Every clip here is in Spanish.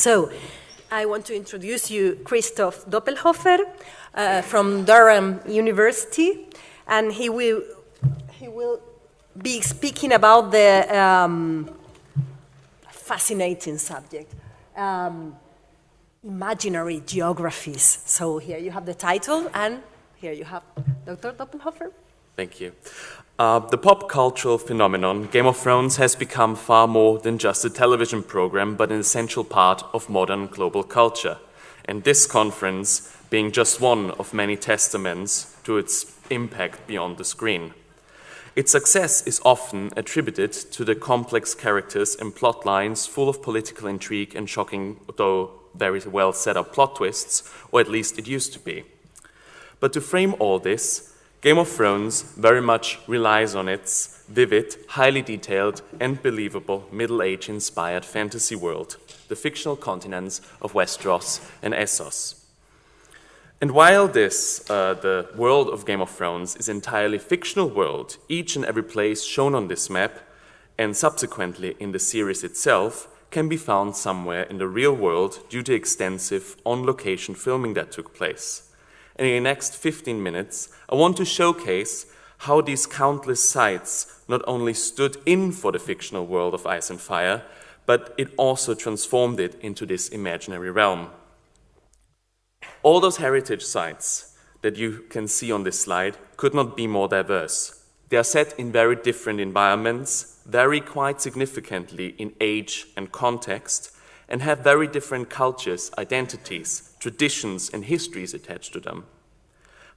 So, I want to introduce you Christoph Doppelhofer from Durham University, and he will be speaking about the fascinating subject, imaginary geographies. So here you have the title, and here you have Dr. Doppelhofer. Thank you. The pop cultural phenomenon Game of Thrones has become far more than just a television program, but an essential part of modern global culture. And this conference being just one of many testaments to its impact beyond the screen. Its success is often attributed to the complex characters and plot lines full of political intrigue and shocking, though very well set up plot twists, or at least it used to be. But to frame all this, Game of Thrones very much relies on its vivid, highly detailed, and believable Middle Age-inspired fantasy world, the fictional continents of Westeros and Essos. And while the world of Game of Thrones is entirely fictional world, each and every place shown on this map, and subsequently in the series itself, can be found somewhere in the real world due to extensive on-location filming that took place. And in the next 15 minutes, I want to showcase how these countless sites not only stood in for the fictional world of Ice and Fire, but it also transformed it into this imaginary realm. All those heritage sites that you can see on this slide could not be more diverse. They are set in very different environments, vary quite significantly in age and context, and have very different cultures, identities, traditions, and histories attached to them.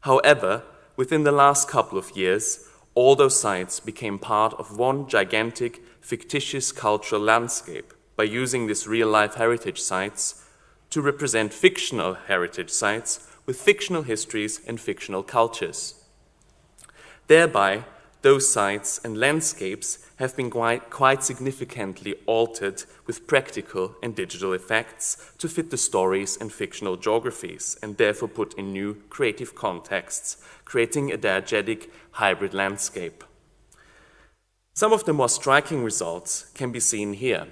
However, within the last couple of years, all those sites became part of one gigantic, fictitious cultural landscape by using these real-life heritage sites to represent fictional heritage sites with fictional histories and fictional cultures. Thereby, those sites and landscapes have been quite significantly altered with practical and digital effects to fit the stories and fictional geographies, and therefore put in new creative contexts, creating a diegetic hybrid landscape. Some of the more striking results can be seen here.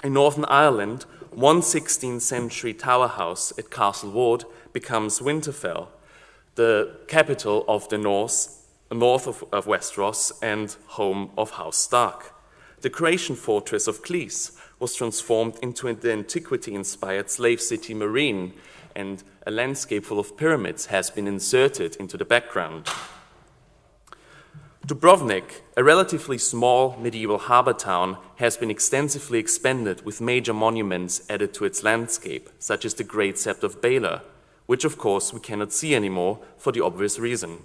In Northern Ireland, one 16th century tower house at Castle Ward becomes Winterfell, the capital of the north of Westeros and home of House Stark. The Croatian fortress of Cleese was transformed into the antiquity-inspired slave city Marine, and a landscape full of pyramids has been inserted into the background. Dubrovnik, a relatively small medieval harbor town, has been extensively expanded with major monuments added to its landscape, such as the Great Sept of Baelor, which of course we cannot see anymore for the obvious reason.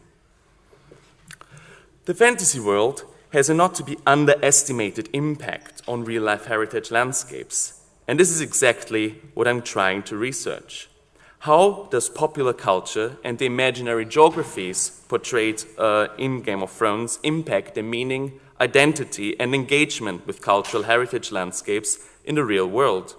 The fantasy world has a not to be underestimated impact on real-life heritage landscapes, and this is exactly what I'm trying to research. How does popular culture and the imaginary geographies portrayed in Game of Thrones impact the meaning, identity, and engagement with cultural heritage landscapes in the real world?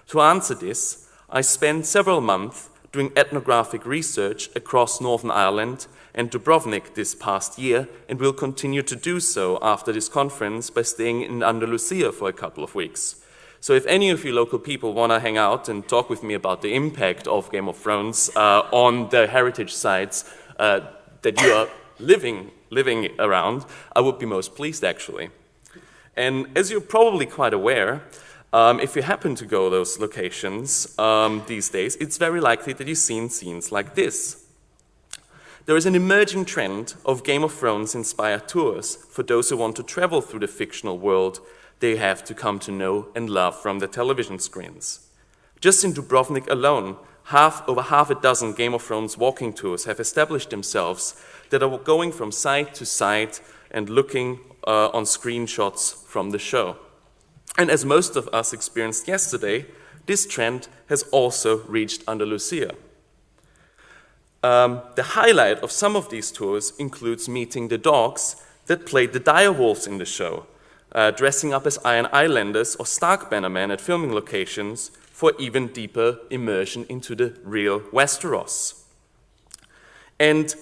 To answer this, I spent several months doing ethnographic research across Northern Ireland and Dubrovnik this past year, and will continue to do so after this conference by staying in Andalusia for a couple of weeks. So if any of you local people want to hang out and talk with me about the impact of Game of Thrones on the heritage sites that you are living around, I would be most pleased actually. And as you're probably quite aware, if you happen to go those locations these days, it's very likely that you've seen scenes like this. There is an emerging trend of Game of Thrones-inspired tours for those who want to travel through the fictional world they have to come to know and love from the television screens. Just in Dubrovnik alone, over half a dozen Game of Thrones walking tours have established themselves that are going from site to site and looking on screenshots from the show. And as most of us experienced yesterday, this trend has also reached Andalusia. The highlight of some of these tours includes meeting the dogs that played the direwolves in the show, dressing up as Iron Islanders or Stark Bannermen at filming locations for even deeper immersion into the real Westeros. And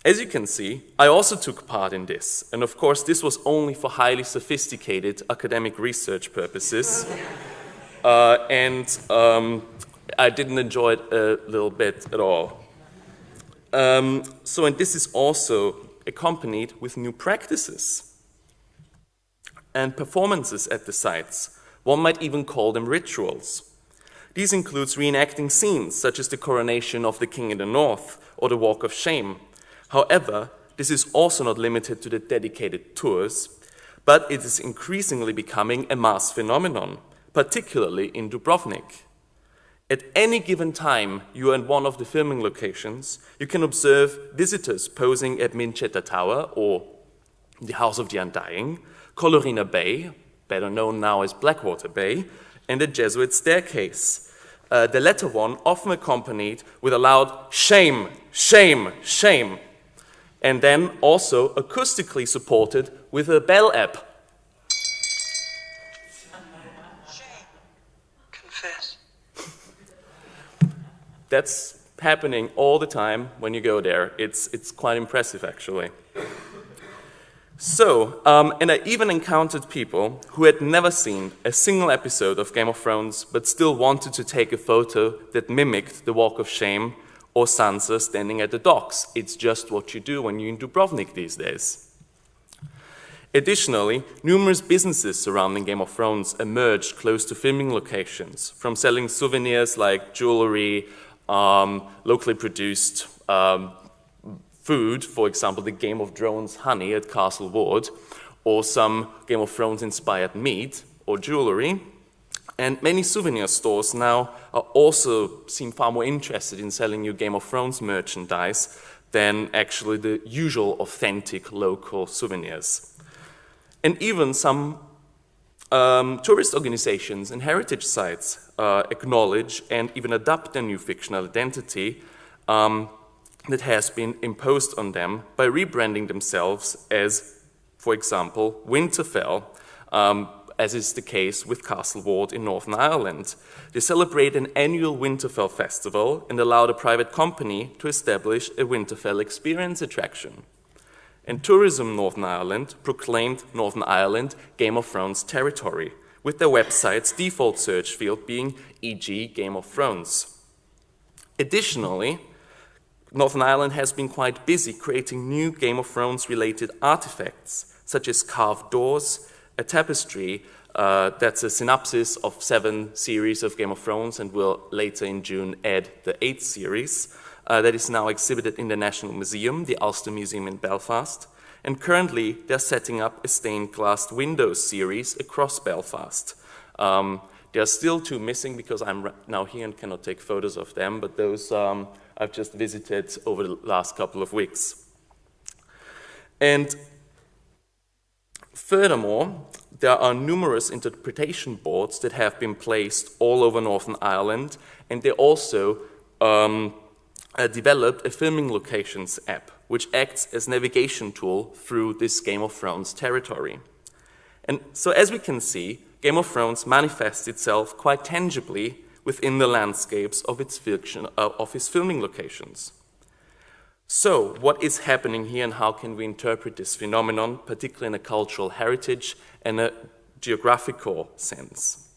as you can see, I also took part in this. And of course, this was only for highly sophisticated academic research purposes. and I didn't enjoy it a little bit at all. And this is also accompanied with new practices and performances at the sites. One might even call them rituals. These includes reenacting scenes such as the coronation of the king in the north or the Walk of Shame. However, this is also not limited to the dedicated tours, but it is increasingly becoming a mass phenomenon, particularly in Dubrovnik. At any given time you are in one of the filming locations, you can observe visitors posing at Minchetta Tower or the House of the Undying, Colorina Bay, better known now as Blackwater Bay, and the Jesuit Staircase. The latter one often accompanied with a loud shame, shame, shame, and then also acoustically supported with a bell app. Shame. Confess. That's happening all the time when you go there. It's quite impressive, actually. So, and I even encountered people who had never seen a single episode of Game of Thrones, but still wanted to take a photo that mimicked the Walk of Shame or Sansa standing at the docks. It's just what you do when you're in Dubrovnik these days. Additionally, numerous businesses surrounding Game of Thrones emerged close to filming locations, from selling souvenirs like jewelry, locally produced food, for example, the Game of Thrones honey at Castle Ward, or some Game of Thrones inspired meat or jewelry. And many souvenir stores now also seem far more interested in selling you Game of Thrones merchandise than actually the usual authentic local souvenirs. And even some tourist organizations and heritage sites acknowledge and even adopt their new fictional identity that has been imposed on them by rebranding themselves as, for example, Winterfell, as is the case with Castle Ward in Northern Ireland. They celebrate an annual Winterfell festival and allow a private company to establish a Winterfell experience attraction. And Tourism Northern Ireland proclaimed Northern Ireland Game of Thrones territory, with their website's default search field being e.g. Game of Thrones. Additionally, Northern Ireland has been quite busy creating new Game of Thrones related artifacts, such as carved doors, a tapestry that's a synopsis of 7 series of Game of Thrones and will later in June add the 8th series, that is now exhibited in the National Museum, the Ulster Museum in Belfast, and currently they're setting up a stained glass windows series across Belfast. There are still 2 missing because I'm now here and cannot take photos of them, but those I've just visited over the last couple of weeks. And furthermore, there are numerous interpretation boards that have been placed all over Northern Ireland, and they also developed a filming locations app, which acts as navigation tool through this Game of Thrones territory. And so as we can see, Game of Thrones manifests itself quite tangibly within the landscapes of its filming locations. So, what is happening here and how can we interpret this phenomenon, particularly in a cultural heritage and a geographical sense?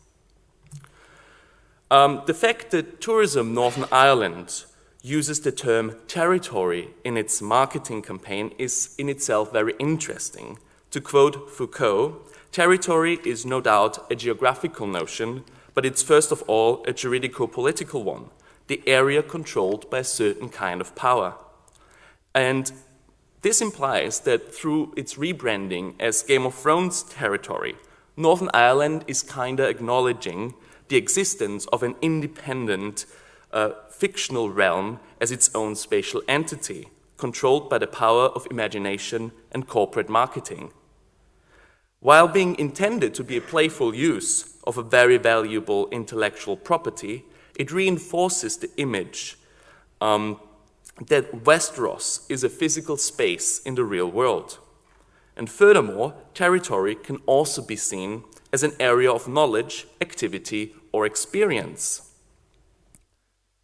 The fact that Tourism Northern Ireland uses the term territory in its marketing campaign is in itself very interesting. To quote Foucault, territory is no doubt a geographical notion, but it's first of all a juridico-political one, the area controlled by a certain kind of power. And this implies that through its rebranding as Game of Thrones territory, Northern Ireland is kinda acknowledging the existence of an independent fictional realm as its own spatial entity, controlled by the power of imagination and corporate marketing. While being intended to be a playful use of a very valuable intellectual property, it reinforces the image that Westeros is a physical space in the real world. And furthermore, territory can also be seen as an area of knowledge, activity, or experience.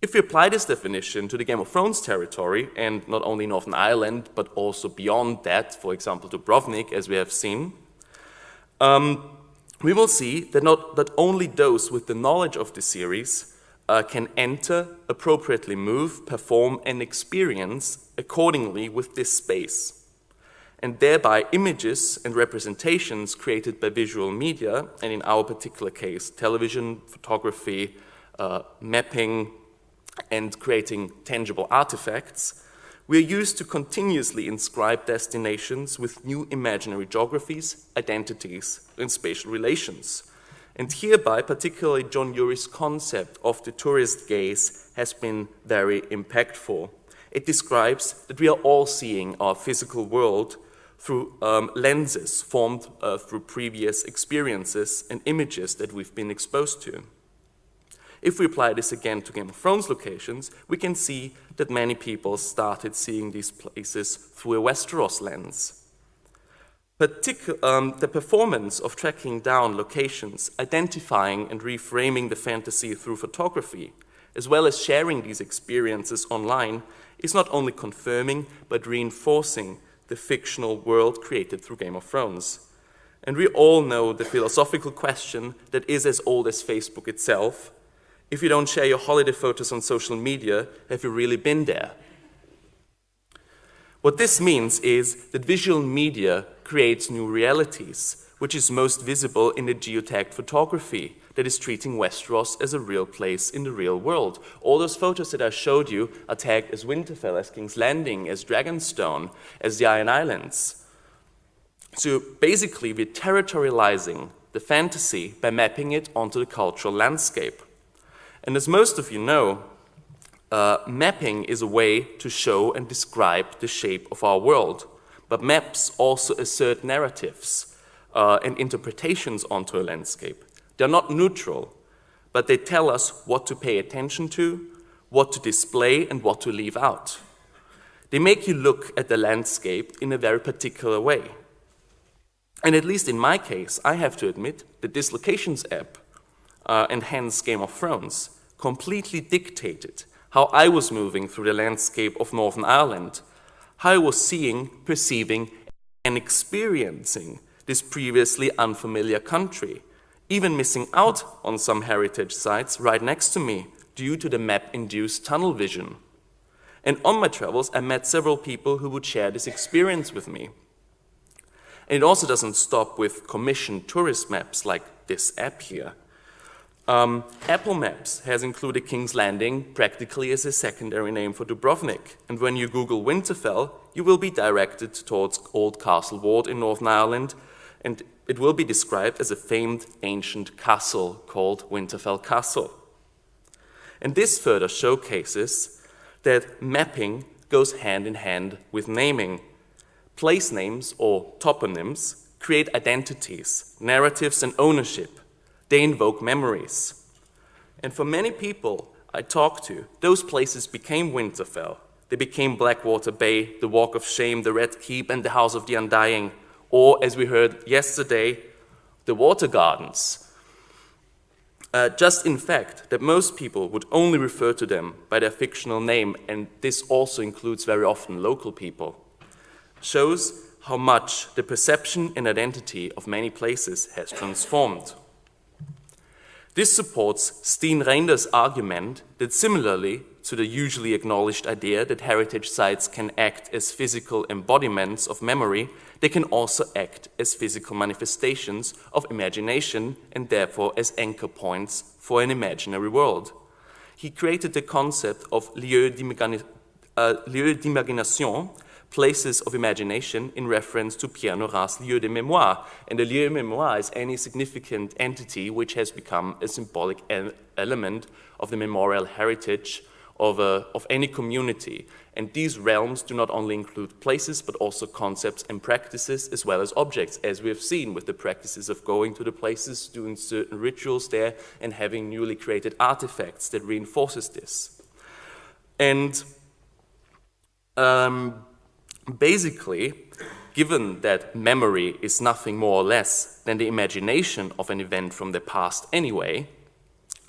If we apply this definition to the Game of Thrones territory, and not only Northern Ireland, but also beyond that, for example, Dubrovnik, as we have seen, we will see that only those with the knowledge of the series can enter, appropriately move, perform, and experience accordingly with this space. And thereby images and representations created by visual media, and in our particular case, television, photography, mapping, and creating tangible artifacts, we are used to continuously inscribe destinations with new imaginary geographies, identities, and spatial relations. And hereby, particularly John Urie's concept of the tourist gaze has been very impactful. It describes that we are all seeing our physical world through lenses formed through previous experiences and images that we've been exposed to. If we apply this again to Game of Thrones locations, we can see that many people started seeing these places through a Westeros lens. The performance of tracking down locations, identifying and reframing the fantasy through photography, as well as sharing these experiences online, is not only confirming but reinforcing the fictional world created through Game of Thrones. And we all know the philosophical question that is as old as Facebook itself: if you don't share your holiday photos on social media, have you really been there? What this means is that visual media creates new realities, which is most visible in the geotagged photography that is treating Westeros as a real place in the real world. All those photos that I showed you are tagged as Winterfell, as King's Landing, as Dragonstone, as the Iron Islands. So basically, we're territorializing the fantasy by mapping it onto the cultural landscape. And as most of you know, mapping is a way to show and describe the shape of our world. But maps also assert narratives and interpretations onto a landscape. They're not neutral, but they tell us what to pay attention to, what to display, and what to leave out. They make you look at the landscape in a very particular way. And at least in my case, I have to admit that this locations app, and hence Game of Thrones, completely dictated how I was moving through the landscape of Northern Ireland, how I was seeing, perceiving, and experiencing this previously unfamiliar country, even missing out on some heritage sites right next to me due to the map-induced tunnel vision. And on my travels, I met several people who would share this experience with me. And it also doesn't stop with commissioned tourist maps like this app here. Apple Maps has included King's Landing practically as a secondary name for Dubrovnik, and when you Google Winterfell, you will be directed towards Old Castle Ward in Northern Ireland, and it will be described as a famed ancient castle called Winterfell Castle. And this further showcases that mapping goes hand in hand with naming. Place names, or toponyms, create identities, narratives, and ownership. They invoke memories. And for many people I talked to, those places became Winterfell. They became Blackwater Bay, the Walk of Shame, the Red Keep, and the House of the Undying, or, as we heard yesterday, the Water Gardens. Just in fact, that most people would only refer to them by their fictional name, and this also includes very often local people, shows how much the perception and identity of many places has transformed. This supports Steen Reinder's argument that similarly to the usually acknowledged idea that heritage sites can act as physical embodiments of memory, they can also act as physical manifestations of imagination and therefore as anchor points for an imaginary world. He created the concept of lieux d'imagination, places of imagination, in reference to Pierre Nerat's lieu de mémoire. And the lieu de mémoire is any significant entity which has become a symbolic element of the memorial heritage of any community. And these realms do not only include places, but also concepts and practices, as well as objects, as we have seen with the practices of going to the places, doing certain rituals there, and having newly created artifacts that reinforces this. And basically, given that memory is nothing more or less than the imagination of an event from the past anyway,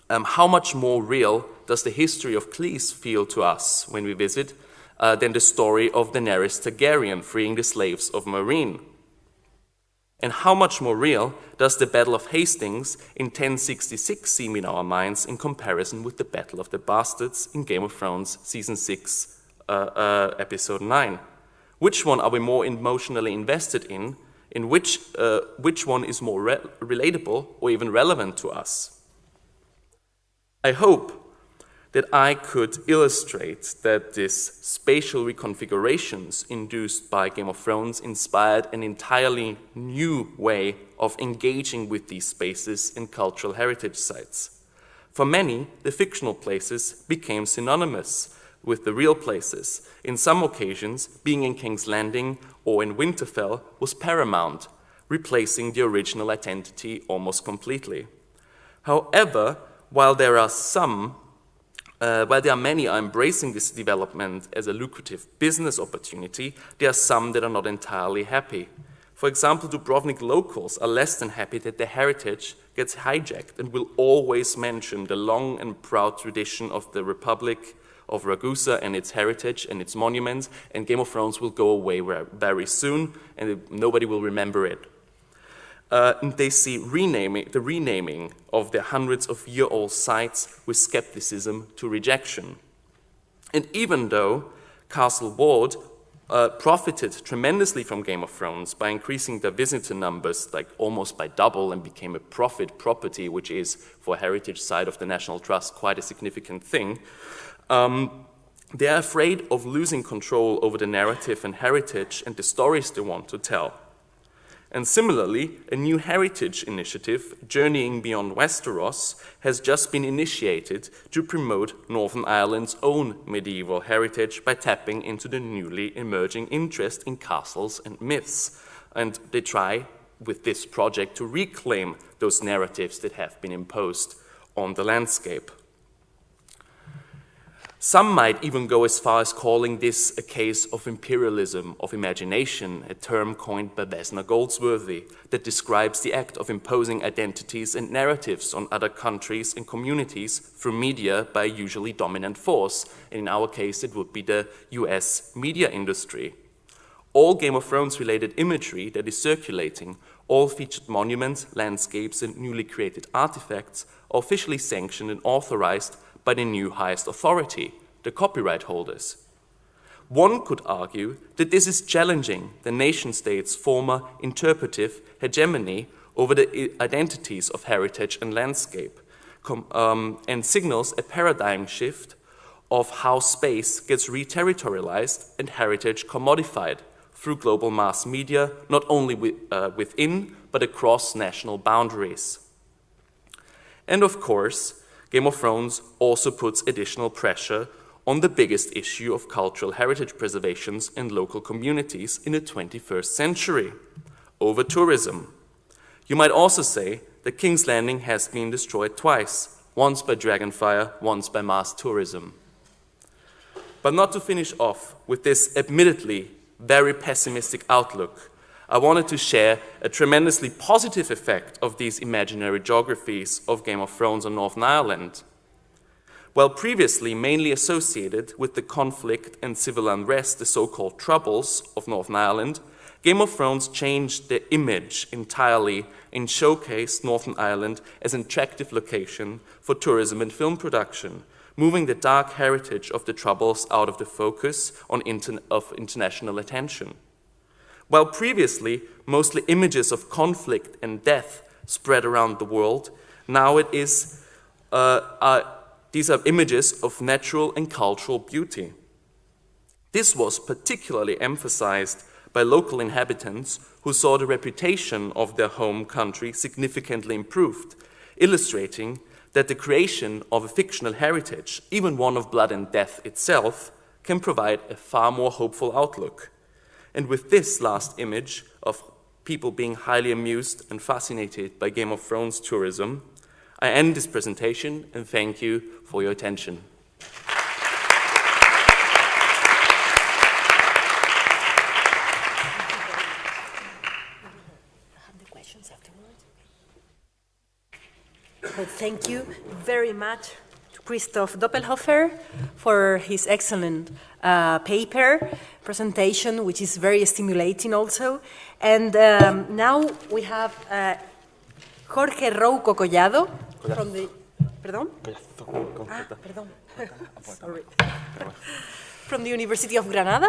how much more real does the history of Cleese feel to us when we visit than the story of Daenerys Targaryen freeing the slaves of Meereen? And how much more real does the Battle of Hastings in 1066 seem in our minds in comparison with the Battle of the Bastards in Game of Thrones Season 6, Episode 9? Which one are we more emotionally invested in which one is more relatable or even relevant to us? I hope that I could illustrate that this spatial reconfigurations induced by Game of Thrones inspired an entirely new way of engaging with these spaces and cultural heritage sites. For many, the fictional places became synonymous with the real places. In some occasions, being in King's Landing or in Winterfell was paramount, replacing the original identity almost completely. However, while there are many are embracing this development as a lucrative business opportunity, there are some that are not entirely happy. For example, Dubrovnik locals are less than happy that their heritage gets hijacked and will always mention the long and proud tradition of the Republic of Ragusa and its heritage and its monuments, and Game of Thrones will go away very soon and nobody will remember it. And they see the renaming of their hundreds of year-old sites with skepticism to rejection. And even though Castle Ward profited tremendously from Game of Thrones by increasing their visitor numbers like almost by double and became a profit property, which is for a heritage site of the National Trust quite a significant thing, they are afraid of losing control over the narrative and heritage and the stories they want to tell. And similarly, a new heritage initiative, Journeying Beyond Westeros, has just been initiated to promote Northern Ireland's own medieval heritage by tapping into the newly emerging interest in castles and myths. And they try, with this project, to reclaim those narratives that have been imposed on the landscape. Some might even go as far as calling this a case of imperialism of imagination, a term coined by Vesna Goldsworthy that describes the act of imposing identities and narratives on other countries and communities through media by a usually dominant force. And in our case, it would be the US media industry. All Game of Thrones related imagery that is circulating, all featured monuments, landscapes, and newly created artifacts are officially sanctioned and authorized by the new highest authority, the copyright holders. One could argue that this is challenging the nation-state's former interpretive hegemony over the identities of heritage and landscape, and signals a paradigm shift of how space gets re-territorialized and heritage commodified through global mass media, not only within, but across national boundaries. And of course, Game of Thrones also puts additional pressure on the biggest issue of cultural heritage preservations in local communities in the 21st century, over tourism. You might also say that King's Landing has been destroyed twice, once by Dragonfire, once by mass tourism. But not to finish off with this admittedly very pessimistic outlook, I wanted to share a tremendously positive effect of these imaginary geographies of Game of Thrones on Northern Ireland. While previously mainly associated with the conflict and civil unrest, the so-called Troubles of Northern Ireland, Game of Thrones changed their image entirely and showcased Northern Ireland as an attractive location for tourism and film production, moving the dark heritage of the Troubles out of the focus of international attention. While previously mostly images of conflict and death spread around the world, now these are images of natural and cultural beauty. This was particularly emphasized by local inhabitants who saw the reputation of their home country significantly improved, illustrating that the creation of a fictional heritage, even one of blood and death itself, can provide a far more hopeful outlook. And with this last image of people being highly amused and fascinated by Game of Thrones tourism, I end this presentation and thank you for your attention. Well, thank you very much to Christoph Doppelhofer for his excellent paper presentation, which is very stimulating also. And now we have Jorge Rouco Collado from the... Perdón? Perdón. Sorry. From the University of Granada,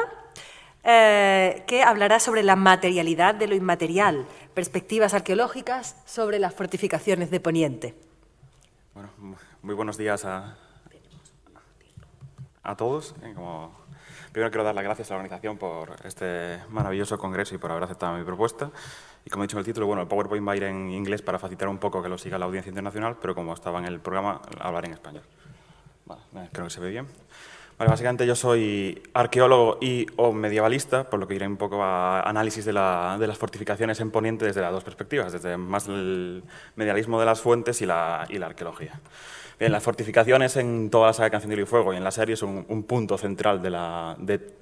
que hablará sobre la materialidad de lo inmaterial, perspectivas arqueológicas sobre las fortificaciones de Poniente. Bueno, muy buenos días a todos. Primero quiero dar las gracias a la organización por este maravilloso congreso y por haber aceptado mi propuesta. Y como he dicho en el título, bueno, el PowerPoint va a ir en inglés para facilitar un poco que lo siga la audiencia internacional, pero como estaba en el programa, hablaré en español. Vale, creo que se ve bien. Vale, básicamente yo soy arqueólogo y o medievalista, por lo que iré un poco a análisis de las fortificaciones en Poniente desde las dos perspectivas, desde más el medievalismo de las fuentes y la arqueología. Bien, las fortificaciones en toda la saga de Canción de Hielo y Fuego y en la serie son un punto central de la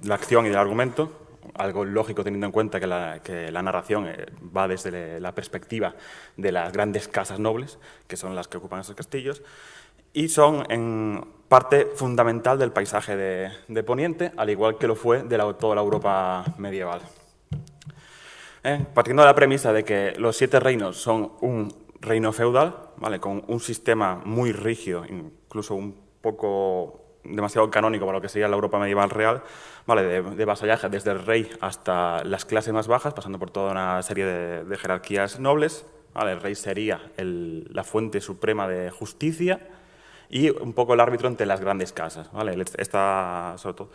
acción y del argumento, algo lógico teniendo en cuenta que la narración va desde la perspectiva de las grandes casas nobles, que son las que ocupan esos castillos, y son en parte fundamental del paisaje de Poniente, al igual que lo fue de toda la Europa medieval. Partiendo de la premisa de que los 7 reinos son un reino feudal, ¿vale?, con un sistema muy rígido, incluso un poco demasiado canónico para lo que sería la Europa medieval real, ¿vale?, de vasallaje desde el rey hasta las clases más bajas, pasando por toda una serie de jerarquías nobles, ¿vale? El rey sería la fuente suprema de justicia y un poco el árbitro entre las grandes casas, ¿vale? Sobre todo,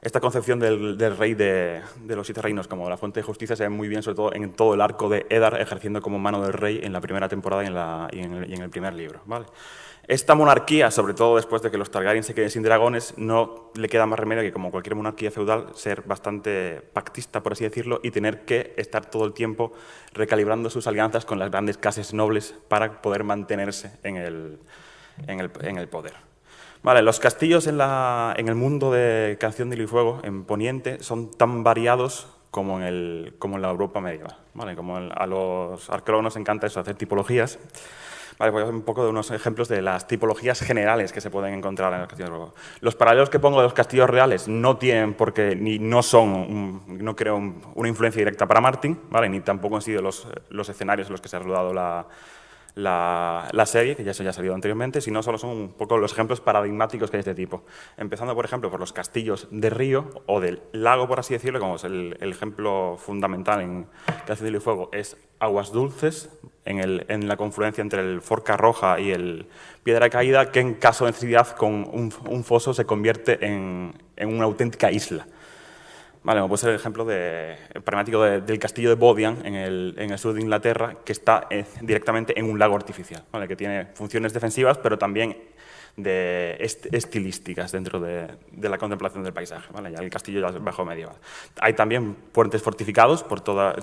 esta concepción del rey de los 7 reinos como la fuente de justicia se ve muy bien, sobre todo en todo el arco de Eddard, ejerciendo como mano del rey en la primera temporada y en el primer libro, ¿vale? Esta monarquía, sobre todo después de que los Targaryen se queden sin dragones, no le queda más remedio que, como cualquier monarquía feudal, ser bastante pactista, por así decirlo, y tener que estar todo el tiempo recalibrando sus alianzas con las grandes casas nobles para poder mantenerse en el poder. Vale, los castillos en el mundo de Canción de Hielo y Fuego, en Poniente, son tan variados como en la Europa medieval. Vale, a los arqueólogos nos encanta eso, hacer tipologías. Vale, voy a ver un poco de unos ejemplos de las tipologías generales que se pueden encontrar en los castillos de Fuego. Los paralelos que pongo de los castillos reales no tienen por qué, no creo una influencia directa para Martin, ¿vale?, ni tampoco han sido los escenarios en los que se ha rodado la serie, que ya se ha salido anteriormente, sino solo son un poco los ejemplos paradigmáticos que hay de este tipo. Empezando, por ejemplo, por los castillos de río o del lago, por así decirlo, como es el ejemplo fundamental en Canción de Hielo y Fuego, es Aguas Dulces, en la confluencia entre el Forca Roja y el Piedra Caída, que en caso de necesidad con un foso se convierte en una auténtica isla. Vale, como puede ser el ejemplo paradigmático del castillo de Bodian en el sur de Inglaterra, que está directamente en un lago artificial, ¿vale?, que tiene funciones defensivas, pero también estilísticas dentro de la contemplación del paisaje, ¿vale? Ya el castillo ya es bajo medieval. Hay también puentes fortificados por toda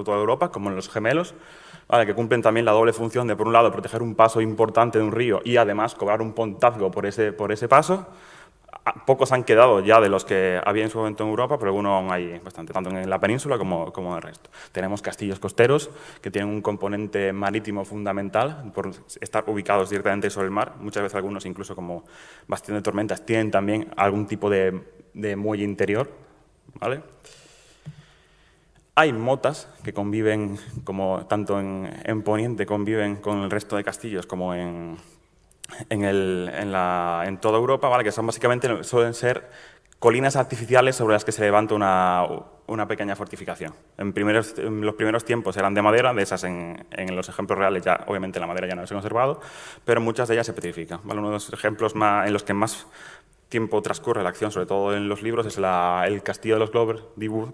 Europa, como en los Gemelos, ¿vale?, que cumplen también la doble función de, por un lado, proteger un paso importante de un río y además cobrar un pontazgo por ese paso. Pocos han quedado ya de los que había en su momento en Europa, pero algunos aún hay bastante, tanto en la península como en el resto. Tenemos castillos costeros que tienen un componente marítimo fundamental por estar ubicados directamente sobre el mar. Muchas veces algunos, incluso como Bastión de Tormentas, tienen también algún tipo de muelle interior, ¿vale? Hay motas que conviven, tanto en Poniente, conviven con el resto de castillos como en toda Europa, ¿vale?, que son suelen ser colinas artificiales sobre las que se levanta una pequeña fortificación. En los primeros tiempos eran de madera, de esas en los ejemplos reales ya, obviamente la madera ya no se ha conservado, pero muchas de ellas se petrifican, ¿vale? Uno de los ejemplos en los que más tiempo transcurre la acción, sobre todo en los libros, es el castillo de los Glover,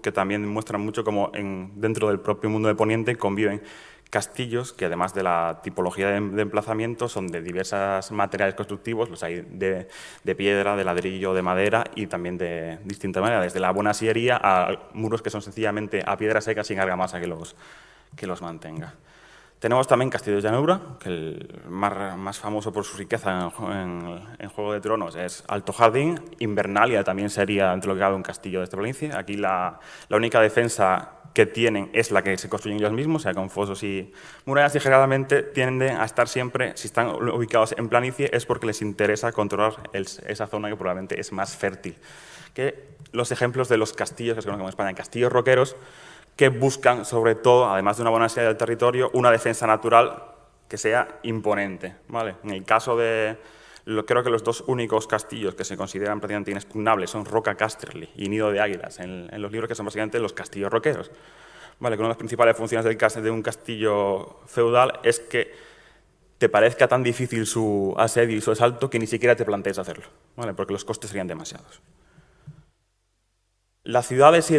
que también muestra mucho cómo dentro del propio mundo de Poniente conviven castillos que, además de la tipología de emplazamiento, son de diversos materiales constructivos, los hay de piedra, de ladrillo, de madera y también de distinta manera, desde la buena sillería a muros que son sencillamente a piedra seca sin argamasa que los mantenga. Tenemos también Castillo de Llanura, que el más famoso por su riqueza en Juego de Tronos es Alto Jardín. Invernalia también sería, entre lo que cabe, un castillo de esta provincia. Aquí la única defensa que tienen es la que se construyen ellos mismos, o sea, con fosos y murallas, y generalmente tienden a estar siempre, si están ubicados en planicie, es porque les interesa controlar esa zona que probablemente es más fértil. Que los ejemplos de los castillos, que se conocen en España, castillos roqueros, que buscan, sobre todo, además de una buena asedio del territorio, una defensa natural que sea imponente, ¿vale? En el caso de, creo que los dos únicos castillos que se consideran prácticamente inexpugnables son Roca Casterly y Nido de Águilas, en los libros, que son básicamente los castillos roqueros. ¿Vale? Que una de las principales funciones de un castillo feudal es que te parezca tan difícil su asedio y su asalto que ni siquiera te plantees hacerlo, ¿vale? Porque los costes serían demasiados. Las ciudades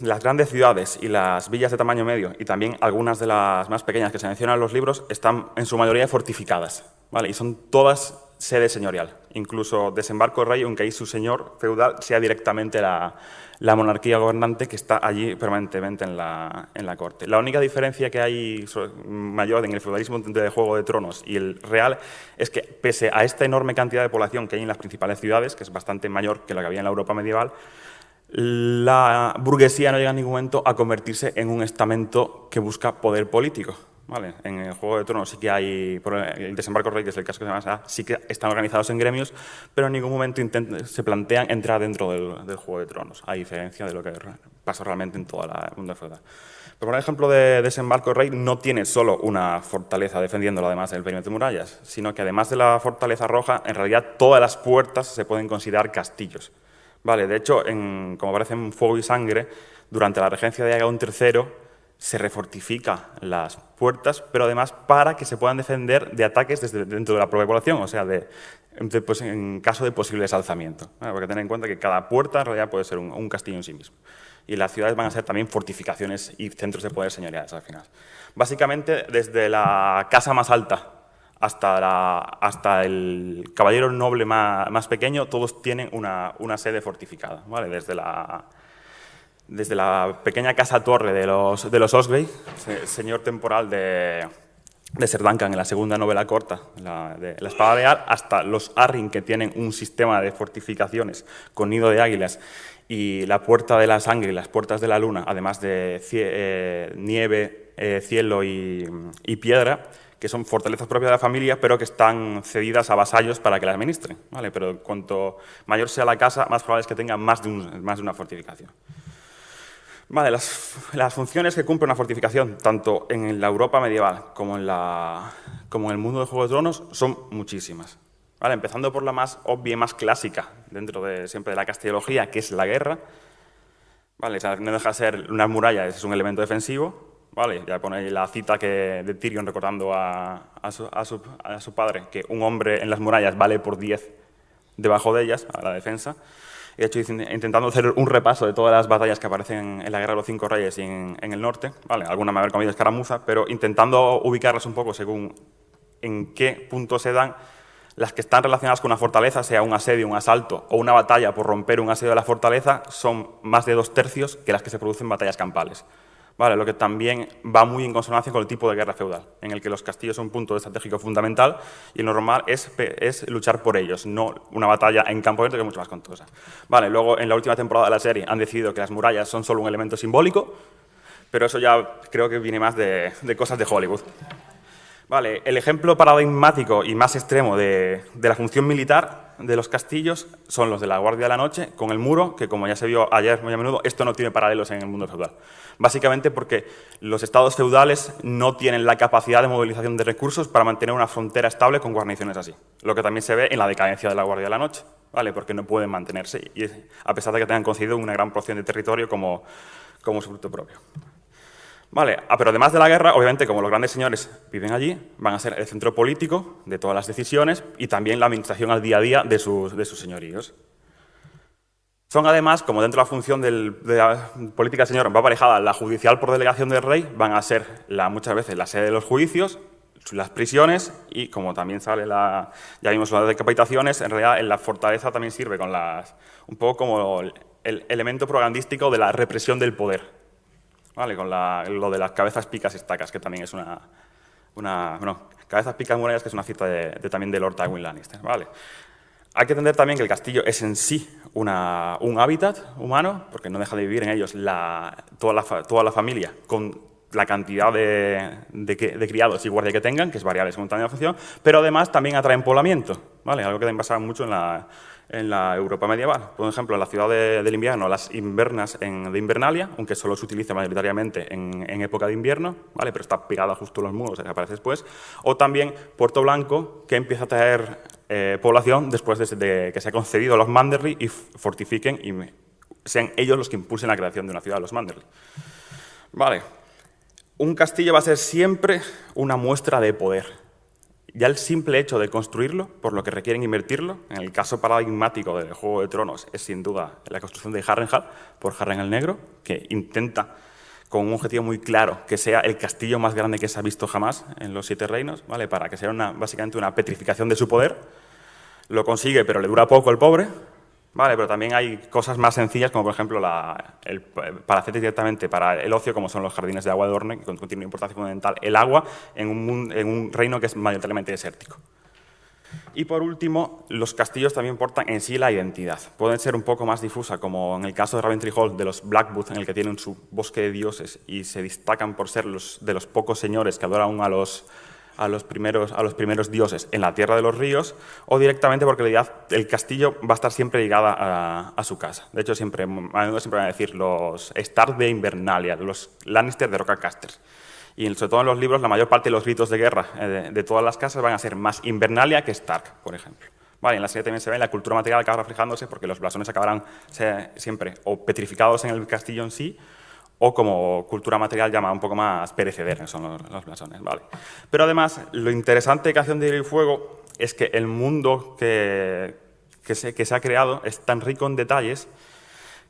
las grandes ciudades y las villas de tamaño medio, y también algunas de las más pequeñas que se mencionan en los libros, están en su mayoría fortificadas, ¿vale? Y son todas sede señorial. Incluso Desembarco Rey, aunque ahí su señor feudal sea directamente la monarquía gobernante que está allí permanentemente en la corte. La única diferencia que hay mayor en el feudalismo de Juego de Tronos y el real es que, pese a esta enorme cantidad de población que hay en las principales ciudades, que es bastante mayor que la que había en la Europa medieval, la burguesía no llega en ningún momento a convertirse en un estamento que busca poder político, ¿vale? En el Juego de Tronos sí que hay, por el Desembarco Rey, que es el caso que se llama, sí que están organizados en gremios, pero en ningún momento se plantean entrar dentro del Juego de Tronos, a diferencia de lo que pasa realmente en toda la mundo feudal. Pero, por ejemplo, de Desembarco Rey no tiene solo una fortaleza defendiéndolo además del perímetro de murallas, sino que además de la fortaleza roja, en realidad todas las puertas se pueden considerar castillos. Vale, de hecho, como aparece en Fuego y Sangre, durante la regencia de Agón III se refortifica las puertas, pero además para que se puedan defender de ataques desde dentro de la propia población, o sea, pues en caso de posibles alzamientos. ¿Vale? Porque tener en cuenta que cada puerta en realidad puede ser un castillo en sí mismo. Y las ciudades van a ser también fortificaciones y centros de poder señoriales al final. Básicamente, desde la casa más alta hasta el caballero noble más pequeño, todos tienen una sede fortificada, ¿vale? Desde la pequeña casa torre de los Osgrey, señor temporal de Ser Duncan en la segunda novela corta, de la Espada Real, hasta los Arryn, que tienen un sistema de fortificaciones con nido de águilas, y la Puerta de la Sangre y las Puertas de la Luna, además de nieve, cielo y piedra, que son fortalezas propias de la familia, pero que están cedidas a vasallos para que las administren, ¿vale? Pero cuanto mayor sea la casa, más probable es que tenga más de una fortificación. Vale, las funciones que cumple una fortificación, tanto en la Europa medieval como en el mundo de Juego de Tronos, son muchísimas. Vale, empezando por la más obvia y más clásica, dentro siempre de la castellología, que es la guerra. Vale, o sea, no deja de ser una muralla, es un elemento defensivo. Vale, ya pone ahí la cita de Tyrion recordando a su padre, que un hombre en las murallas vale por 10 debajo de ellas, a la defensa. De hecho, intentando hacer un repaso de todas las batallas que aparecen en la Guerra de los Cinco Reyes y en el norte, ¿vale? Alguna me haber comido escaramuza, pero intentando ubicarlas un poco según en qué punto se dan. Las que están relacionadas con una fortaleza, sea un asedio, un asalto o una batalla por romper un asedio de la fortaleza, son más de 2/3 que las que se producen en batallas campales. Vale, lo que también va muy en consonancia con el tipo de guerra feudal, en el que los castillos son un punto estratégico fundamental y lo normal es luchar por ellos, no una batalla en campo abierto, que es mucho más costosa. Vale, luego en la última temporada de la serie han decidido que las murallas son solo un elemento simbólico, pero eso ya creo que viene más de cosas de Hollywood. Vale, el ejemplo paradigmático y más extremo de la función militar de los castillos son los de la Guardia de la Noche con el muro, que como ya se vio ayer muy a menudo, esto no tiene paralelos en el mundo feudal. Básicamente porque los estados feudales no tienen la capacidad de movilización de recursos para mantener una frontera estable con guarniciones así. Lo que también se ve en la decadencia de la Guardia de la Noche, ¿vale? Porque no pueden mantenerse, y a pesar de que tengan concedido una gran porción de territorio como su fruto propio. Vale, pero además de la guerra, obviamente, como los grandes señores viven allí, van a ser el centro político de todas las decisiones y también la administración al día a día de sus señoríos. Son además, como dentro de la función de la política del señor va aparejada la judicial por delegación del rey, van a ser muchas veces la sede de los juicios, las prisiones y, como también sale ya vimos las decapitaciones, en realidad en la fortaleza también sirve un poco como el elemento propagandístico de la represión del poder. Vale, con lo de las cabezas, picas y estacas, que también es cabezas, picas, murallas, que es una cita también de Lord Tywin Lannister. Vale. Hay que entender también que el castillo es en sí un hábitat humano, porque no deja de vivir en ellos toda la familia con la cantidad de criados y guardia que tengan, que es variable según tamaño de la función, pero además también atraen poblamiento, ¿vale? Algo que también pasaba mucho en la Europa medieval. Por ejemplo, en la ciudad del invierno, las invernas de Invernalia, aunque solo se utiliza mayoritariamente en época de invierno, ¿vale? Pero está pegada justo a los muros, aparece después. O también Puerto Blanco, que empieza a traer población después de que se ha concedido a los Manderly y fortifiquen y sean ellos los que impulsen la creación de una ciudad, los Manderly. Vale. Un castillo va a ser siempre una muestra de poder. Ya el simple hecho de construirlo, por lo que requieren invertirlo, en el caso paradigmático del Juego de Tronos, es sin duda la construcción de Harrenhal por Harren el Negro, que intenta, con un objetivo muy claro, que sea el castillo más grande que se ha visto jamás en los Siete Reinos, ¿vale? Para que sea básicamente una petrificación de su poder. Lo consigue, pero le dura poco el pobre, ¿vale? Pero también hay cosas más sencillas, como por ejemplo para hacer directamente para el ocio, como son los jardines de agua de Orne, que tienen una importancia fundamental, el agua en un reino que es mayoritariamente desértico. Y por último, los castillos también portan en sí la identidad. Pueden ser un poco más difusa, como en el caso de Raventry Hall, de los Blackwood, en el que tienen su bosque de dioses y se destacan por ser de los pocos señores que adoran a los primeros dioses en la Tierra de los Ríos, o directamente porque el castillo va a estar siempre ligada a su casa. De hecho, a menudo siempre van a decir los Stark de Invernalia, los Lannister de Rockacasters. Y sobre todo en los libros, la mayor parte de los gritos de guerra de todas las casas van a ser más Invernalia que Stark, por ejemplo. Vale, en la serie también se ve la cultura material acaba reflejándose porque los blasones acabarán siempre o petrificados en el castillo en sí, o como cultura material llama un poco más perecedera, son los blasones, ¿vale? Pero además, lo interesante de Canción de Hielo y Fuego es que el mundo que se ha creado es tan rico en detalles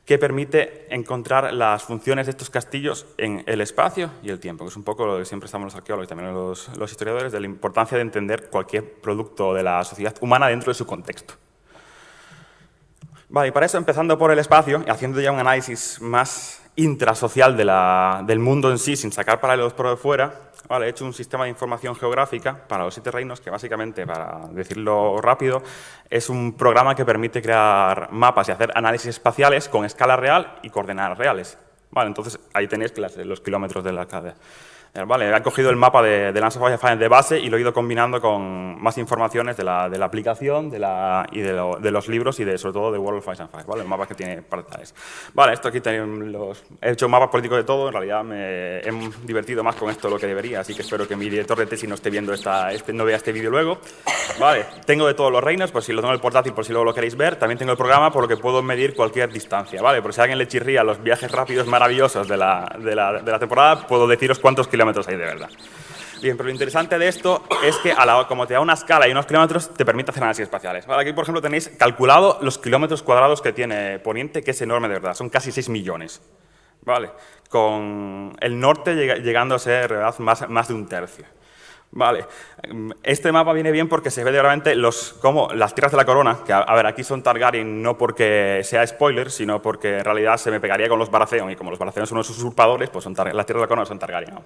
que permite encontrar las funciones de estos castillos en el espacio y el tiempo, que es un poco lo que siempre estamos los arqueólogos y también los historiadores, de la importancia de entender cualquier producto de la sociedad humana dentro de su contexto. Vale, y para eso, empezando por el espacio, y haciendo ya un análisis más intrasocial del mundo en sí, sin sacar paralelos por fuera, vale, he hecho un sistema de información geográfica para los Siete Reinos que básicamente, para decirlo rápido, es un programa que permite crear mapas y hacer análisis espaciales con escala real y coordenadas reales. Vale, entonces ahí tenéis los kilómetros de la cadena. Vale, he cogido el mapa de Lands of Fire de base y lo he ido combinando con más informaciones de la aplicación y de los libros y sobre todo de World of Ice and Fire, ¿vale? El mapa que tiene partes. Vale, esto aquí he hecho mapas políticos de todo, en realidad me he divertido más con esto de lo que debería, así que espero que mi director de tesis no esté viendo no vea este vídeo luego. Vale, tengo de todos los reinos, por si lo tengo en el portátil, por si luego lo queréis ver. También tengo el programa por lo que puedo medir cualquier distancia, ¿vale? Por si a alguien le chirría los viajes rápidos maravillosos de la temporada, puedo deciros cuántos kilómetros hay de verdad. Bien, pero lo interesante de esto es que como te da una escala y unos kilómetros, te permite hacer análisis espaciales. Vale, aquí, por ejemplo, tenéis calculado los kilómetros cuadrados que tiene Poniente, que es enorme de verdad, son casi 6 millones. Vale, con el norte llegando a ser, de verdad, más de un tercio. Vale, este mapa viene bien porque se ve realmente como las tierras de la corona, que a ver, aquí son Targaryen no porque sea spoiler, sino porque en realidad se me pegaría con los Baratheon, y como los Baratheon son unos usurpadores, pues las tierras de la corona son Targaryen, ¿no?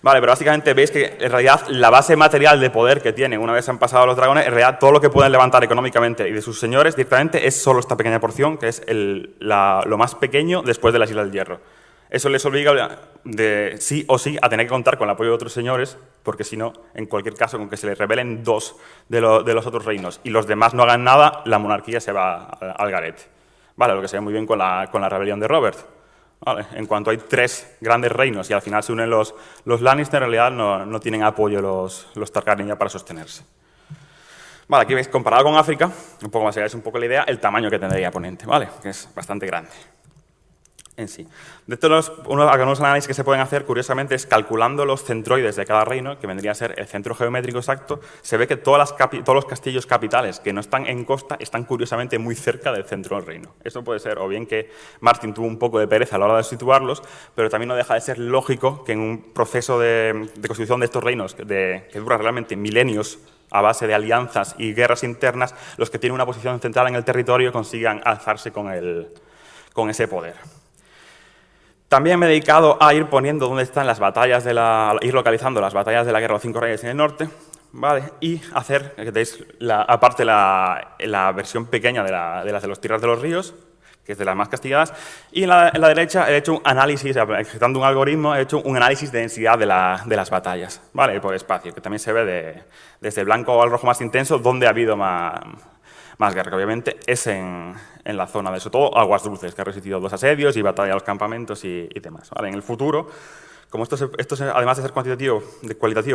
Vale, pero básicamente veis que en realidad la base material de poder que tienen una vez han pasado los dragones, en realidad todo lo que pueden levantar económicamente y de sus señores directamente es solo esta pequeña porción, que es lo más pequeño después de las Islas del Hierro. Eso les obliga sí o sí a tener que contar con el apoyo de otros señores, porque si no, en cualquier caso, con que se les rebelen 2 de los otros reinos y los demás no hagan nada, la monarquía se va al garete. Vale, lo que se ve muy bien con la rebelión de Robert. Vale, en cuanto hay 3 grandes reinos y al final se unen los Lannister, en realidad no tienen apoyo los Targaryen ya para sostenerse. Vale, aquí veis, comparado con África, un poco más allá, es un poco la idea, el tamaño que tendría Poniente, ¿vale? Que es bastante grande en sí. De estos, algunos análisis que se pueden hacer, curiosamente, es calculando los centroides de cada reino, que vendría a ser el centro geométrico exacto, se ve que todos los castillos capitales que no están en costa están curiosamente muy cerca del centro del reino. Esto puede ser o bien que Martin tuvo un poco de pereza a la hora de situarlos, pero también no deja de ser lógico que en un proceso de construcción de estos reinos que dura realmente milenios a base de alianzas y guerras internas, los que tienen una posición central en el territorio consigan alzarse con ese poder. También me he dedicado a ir poniendo dónde están las batallas ir localizando las batallas de la Guerra de los 5 Reyes en el norte, ¿vale? Y hacer, que tenéis aparte la versión pequeña de las de los tierras de los ríos, que es de las más castigadas, y en la derecha he hecho un análisis, ejecutando un algoritmo, he hecho un análisis de densidad de las batallas, ¿vale? Por espacio, que también se ve desde el blanco al rojo más intenso, donde ha habido más guerra, que obviamente es en la zona de, sobre todo, Aguas Dulces, que ha resistido 2 asedios y batalla a los campamentos y demás, ¿vale? En el futuro, como esto además de ser cualitativo,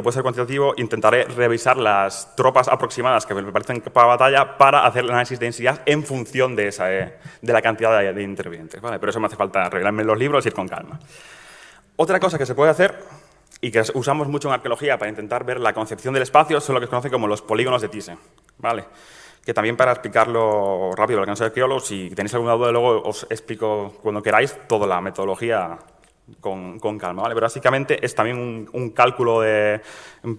puede ser cuantitativo, intentaré revisar las tropas aproximadas que me parecen para batalla para hacer el análisis de densidad en función de la cantidad de intervinientes, ¿vale? Pero eso me hace falta arreglarme los libros y ir con calma. Otra cosa que se puede hacer, y que usamos mucho en arqueología para intentar ver la concepción del espacio, son lo que se conoce como los polígonos de Thyssen, ¿vale? Que también, para explicarlo rápido, lo que no soy arqueólogo, si tenéis alguna duda, luego os explico cuando queráis toda la metodología con calma, ¿vale? Pero básicamente es también un cálculo en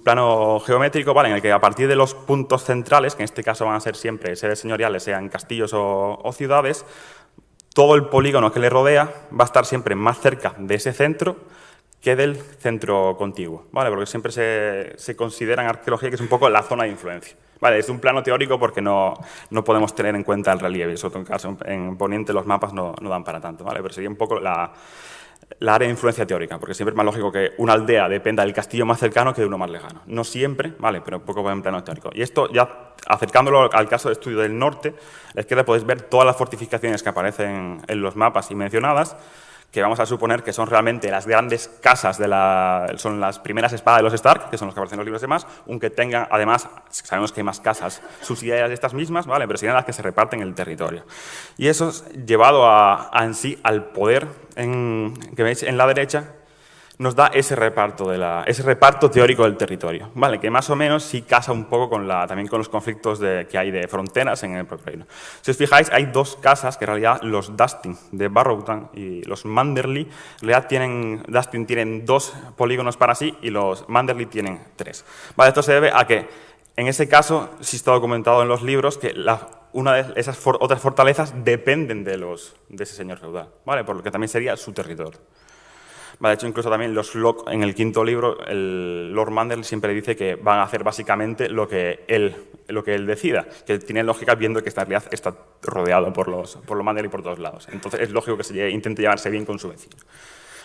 plano geométrico, ¿vale? En el que a partir de los puntos centrales, que en este caso van a ser siempre sedes señoriales, sean castillos o ciudades, todo el polígono que le rodea va a estar siempre más cerca de ese centro que del centro contiguo, ¿vale? Porque siempre se considera en arqueología que es un poco la zona de influencia. Vale, es un plano teórico porque no podemos tener en cuenta el relieve, sobre todo en caso en Poniente los mapas no dan para tanto, ¿vale? Pero sería un poco la área de influencia teórica, porque siempre es más lógico que una aldea dependa del castillo más cercano que de uno más lejano. No siempre, ¿vale? Pero un poco en plano teórico. Y esto, ya acercándolo al caso de estudio del norte, a la izquierda podéis ver todas las fortificaciones que aparecen en los mapas y mencionadas, que vamos a suponer que son realmente las grandes casas son las primeras espadas de los Stark, que son los que aparecen en los libros y demás, aunque tengan, además, sabemos que hay más casas subsidiarias de estas mismas, ¿vale? Pero serían las que se reparten el territorio. Y eso es llevado en sí al poder, que veis en la derecha, nos da ese reparto teórico del territorio, ¿vale? Que más o menos sí casa un poco también con los conflictos que hay de fronteras en el propio reino. Si os fijáis, hay 2 casas que en realidad los Dustin de Barrowtown y los Manderley, en realidad Dustin tienen 2 polígonos para sí y los Manderley tienen 3. ¿Vale? Esto se debe a que, en ese caso, sí está documentado en los libros que una de esas otras fortalezas dependen de ese señor feudal, ¿vale? Por lo que también sería su territorio. Vale, de hecho, incluso también en el 5º libro, el Lord Manderley siempre dice que van a hacer básicamente lo que él decida, que tiene lógica viendo que esta realidad está rodeado por los Manderley por todos lados. Entonces es lógico que intente llevarse bien con su vecino.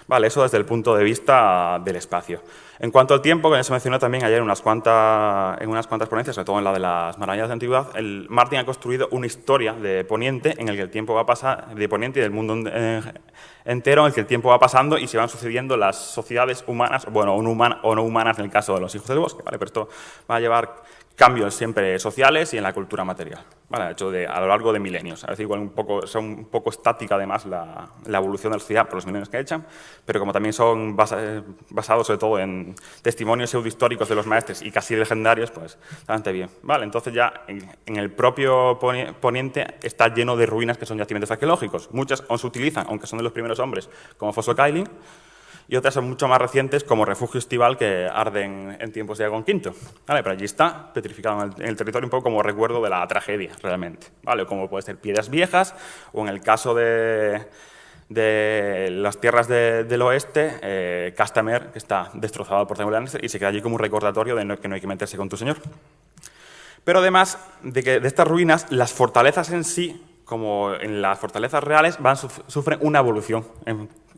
Vale, eso desde el punto de vista del espacio. En cuanto al tiempo, que se mencionó también ayer en unas cuantas ponencias, sobre todo en la de las maravillas de antigüedad, Martin ha construido una historia de Poniente en el que el tiempo va a pasar, de Poniente y del mundo entero, en el que el tiempo va pasando y se van sucediendo las sociedades humanas, bueno, o no humanas en el caso de los hijos del bosque, ¿vale? Pero esto va a llevar cambios siempre sociales y en la cultura material, ¿vale? De hecho, a lo largo de milenios. A veces igual un poco estática además la evolución de la sociedad por los milenios que echan, pero como también son basados sobre todo en testimonios pseudohistóricos de los maestres y casi legendarios, pues bastante bien. Vale, entonces ya en el propio Poniente está lleno de ruinas que son yacimientos arqueológicos. Muchas aún se utilizan, aunque son de los primeros hombres, como Fosso Cailin, y otras son mucho más recientes, como Refugio Estival, que arden en tiempos de Agón V. ¿Vale? Pero allí está, petrificado en el territorio, un poco como recuerdo de la tragedia, realmente. ¿Vale? O como puede ser Piedras Viejas, o en el caso de las tierras del oeste, Castamere, que está destrozado por Tywin Lannister, y se queda allí como un recordatorio de que no hay que meterse con tu señor. Pero además de estas ruinas, las fortalezas en sí, como en las fortalezas reales, sufren una evolución.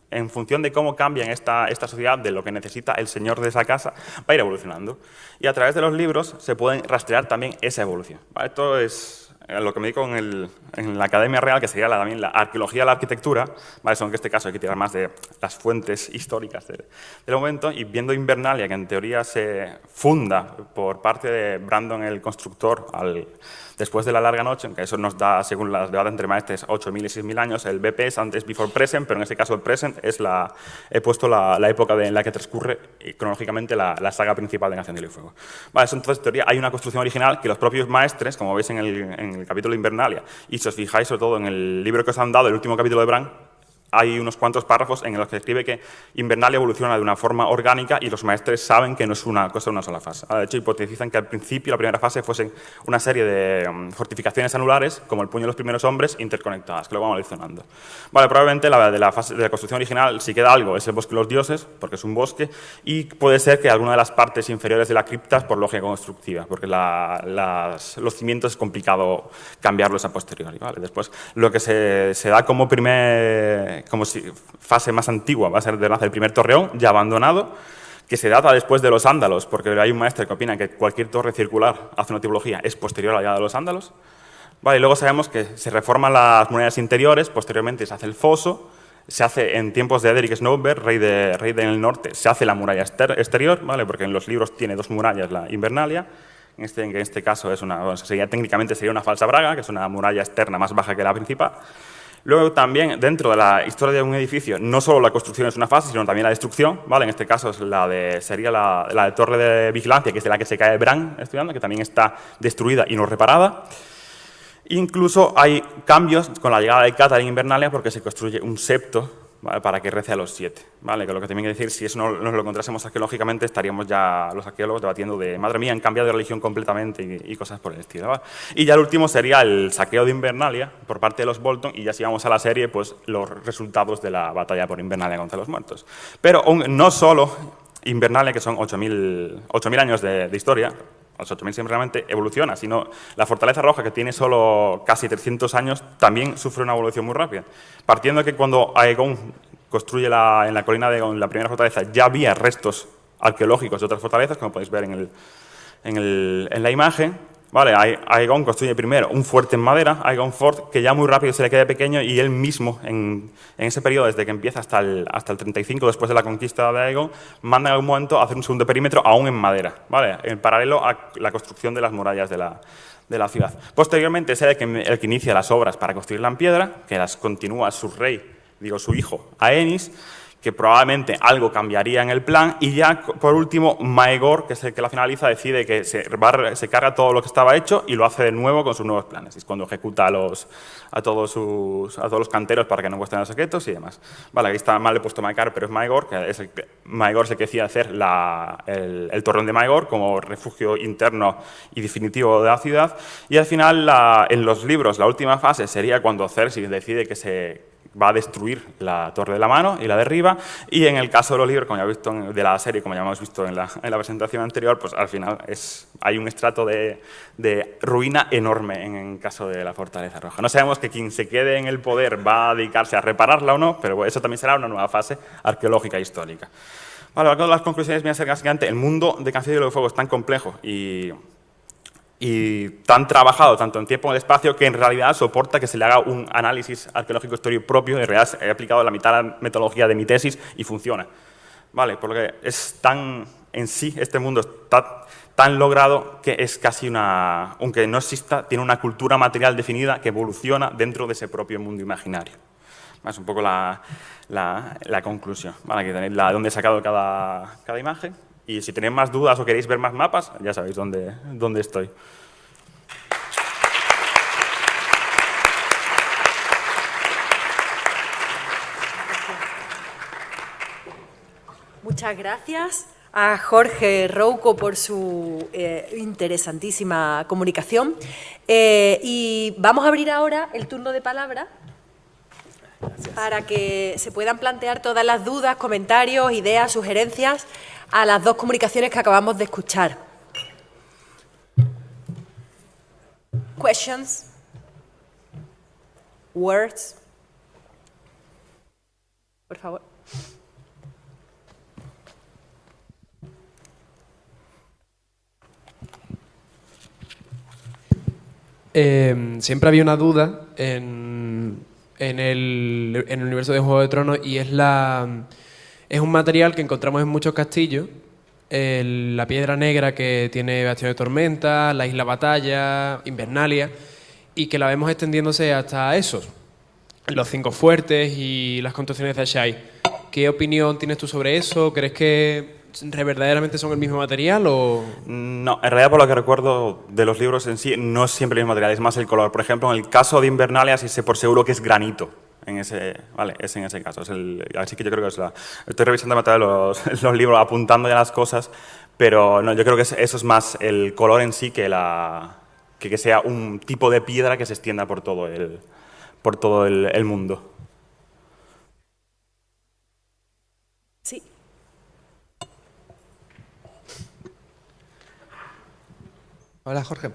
En función de cómo cambia en esta sociedad, de lo que necesita el señor de esa casa, va a ir evolucionando. Y a través de los libros se pueden rastrear también esa evolución. ¿Vale? Esto es lo que me digo en la Academia Real, que sería también la arqueología de la arquitectura, ¿vale? Son en este caso hay que tirar más de las fuentes históricas del momento, y viendo Invernalia, que en teoría se funda por parte de Brandon el constructor después de la larga noche, aunque eso nos da, según las debates entre maestres, 8.000 y 6.000 años, el BP es antes before present, pero en este caso el present es he puesto la época en la que transcurre cronológicamente la saga principal de Nación de Hielo y Fuego. Vale, eso, entonces, en teoría, hay una construcción original que los propios maestres, como veis en el capítulo de Invernalia, y si os fijáis sobre todo en el libro que os han dado, el último capítulo de Bran, hay unos cuantos párrafos en los que escribe que Invernalia evoluciona de una forma orgánica y los maestres saben que no es una cosa de una sola fase. De hecho, hipotetizan que al principio la primera fase fuesen una serie de fortificaciones anulares, como el puño de los primeros hombres, interconectadas, que luego vamos a ir zonando. Vale, probablemente de la fase de la construcción original, si queda algo, es el bosque de los dioses, porque es un bosque, y puede ser que alguna de las partes inferiores de la cripta, por lógica constructiva, porque los cimientos es complicado cambiarlos a posteriori. ¿Vale? Después, lo que se da como fase más antigua va a ser de nacer el primer torreón, ya abandonado, que se data después de los ándalos, porque hay un maestro que opina que cualquier torre circular, hace una tipología, es posterior a la llegada de los ándalos. Vale, y luego sabemos que se reforman las murallas interiores, posteriormente se hace el foso, se hace en tiempos de Edric Snowbeard, rey del norte, se hace la muralla exterior, ¿vale? Porque en los libros tiene dos murallas, la Invernalia, en este caso técnicamente sería una falsa braga, que es una muralla externa más baja que la principal. Luego también, dentro de la historia de un edificio, no solo la construcción es una fase, sino también la destrucción, ¿vale? En este caso sería la de Torre de Vigilancia, que es de la que se cae Bran estudiando, que también está destruida y no reparada. Incluso hay cambios con la llegada de Cátara en Invernalia porque se construye un septo, ¿vale? Para que rece a los 7. ¿Vale? Que lo que también hay que decir, si eso no nos lo encontrásemos arqueológicamente, estaríamos ya los arqueólogos debatiendo de, madre mía, han cambiado de religión completamente y cosas por el estilo. ¿Vale? Y ya el último sería el saqueo de Invernalia por parte de los Bolton, y ya si vamos a la serie, pues los resultados de la batalla por Invernalia contra los muertos. Pero no solo Invernalia, que son 8.000 años de historia, los 8.000 siempre realmente evoluciona, sino la Fortaleza Roja, que tiene solo casi 300 años, también sufre una evolución muy rápida. Partiendo de que cuando Aegon construye en la colina de Aegon la primera fortaleza, ya había restos arqueológicos de otras fortalezas, como podéis ver en la imagen. Vale, Aegon construye primero un fuerte en madera, Aegon Fort, que ya muy rápido se le queda pequeño, y él mismo, en ese periodo, desde que empieza hasta el 35, después de la conquista de Aegon, manda en algún momento a hacer un segundo perímetro, aún en madera, ¿vale? En paralelo a la construcción de las murallas de la ciudad. Posteriormente es el que inicia las obras para construirla en piedra, que las continúa su hijo, Aenys, que probablemente algo cambiaría en el plan, y ya por último Maegor, que es el que la finaliza, decide que se carga todo lo que estaba hecho y lo hace de nuevo con sus nuevos planes. Es cuando ejecuta a todos los canteros para que no muestren los secretos y demás. Vale, aquí está mal he puesto Maekar, pero es Maegor, que es Maegor es el que decide hacer el torreón de Maegor como refugio interno y definitivo de la ciudad, y al final en los libros la última fase sería cuando Cersei decide que se va a destruir la Torre de la Mano y la derriba, y en el caso de los libros, como ya hemos visto de la serie, como ya hemos visto en la presentación anterior, pues al final hay un estrato de ruina enorme en el caso de la Fortaleza Roja. No sabemos que quien se quede en el poder va a dedicarse a repararla o no, pero eso también será una nueva fase arqueológica e histórica. Vale, algunas de las conclusiones vienen a ser básicamente el mundo de Canción de Hielo y Fuego es tan complejo y tan trabajado, tanto en tiempo como en espacio, que en realidad soporta que se le haga un análisis arqueológico histórico propio. En realidad he aplicado la mitad de la metodología de mi tesis y funciona. Vale, porque en sí este mundo está tan logrado que es casi aunque no exista, tiene una cultura material definida que evoluciona dentro de ese propio mundo imaginario. Es un poco la conclusión. Vale, aquí tenéis de dónde he sacado cada imagen. Y si tenéis más dudas o queréis ver más mapas, ya sabéis dónde estoy. Muchas gracias a Jorge Rouco por su interesantísima comunicación. Y vamos a abrir ahora el turno de palabra para que se puedan plantear todas las dudas, comentarios, ideas, sugerencias a las dos comunicaciones que acabamos de escuchar. Questions? Words? Por favor. Siempre había una duda en el universo de Juego de Tronos, y es un material que encontramos en muchos castillos, la piedra negra que tiene Bastión de Tormenta, la Isla Batalla, Invernalia, y que la vemos extendiéndose hasta esos, los 5 fuertes y las construcciones de Asshai. ¿Qué opinión tienes tú sobre eso? ¿Crees que verdaderamente son el mismo material o...? No, en realidad por lo que recuerdo de los libros en sí no es siempre el mismo material, es más el color. Por ejemplo, en el caso de Invernalia sí sé por seguro que es granito. en ese, vale, es en ese caso. Así que yo creo que es estoy revisando los libros, apuntando ya las cosas, pero no, yo creo que eso es más el color en sí que sea un tipo de piedra que se extienda por todo el mundo. Sí. Hola, Jorge.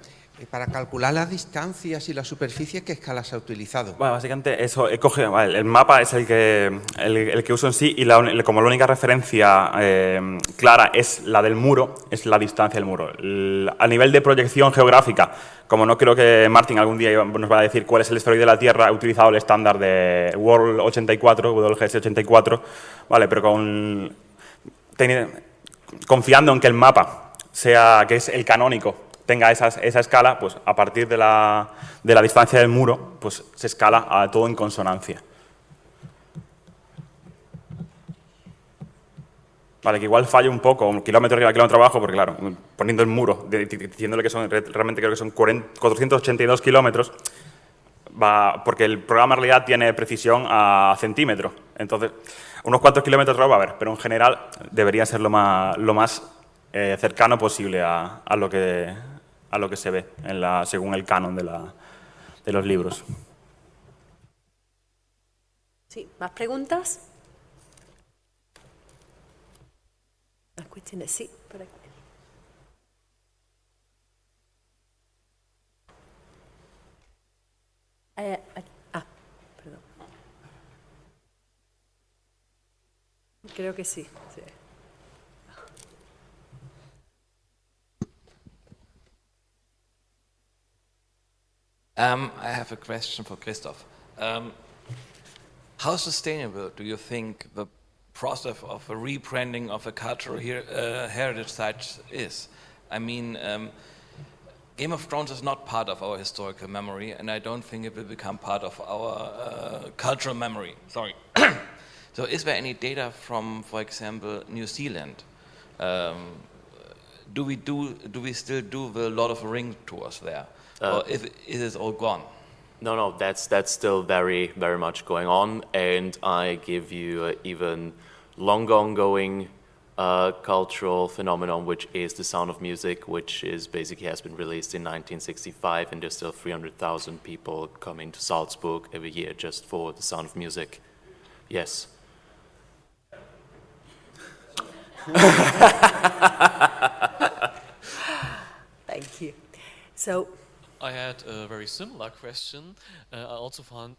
Para calcular las distancias y la superficie, ¿qué escalas ha utilizado? Bueno, básicamente eso, vale, el mapa es el que uso en sí y como la única referencia clara es la del muro, es la distancia del muro. A nivel de proyección geográfica, como no creo que Martin algún día nos va a decir cuál es el esferoide de la Tierra, he utilizado el estándar de World 84, WGS 84, vale, pero confiando en que el mapa que es el canónico, tenga esa escala, pues a partir de la distancia del muro, pues se escala a todo en consonancia. Vale, que igual falle un poco, un kilómetro arriba, kilómetro abajo, porque claro, poniendo el muro, diciéndole que realmente creo que son 482 kilómetros, porque el programa en realidad tiene precisión a centímetro. Entonces, unos cuantos kilómetros va a haber, pero en general debería ser lo más cercano posible a lo que se ve según el canon de los libros. Sí, ¿más preguntas? Las cuestiones, sí, por aquí. Perdón. Creo que sí. Sí. I have a question for Christoph. How sustainable do you think the process of a rebranding of a cultural heritage site is? I mean, Game of Thrones is not part of our historical memory, and I don't think it will become part of our cultural memory. Sorry. So is there any data from, for example, New Zealand? Do we still do the Lord of the Rings tours there? Or is it all gone? No, that's still very, very much going on, and I give you an even longer ongoing cultural phenomenon, which is The Sound of Music, which is basically has been released in 1965, and there's still 300,000 people coming to Salzburg every year just for The Sound of Music. Yes. Thank you. So, I had a very similar question. I also found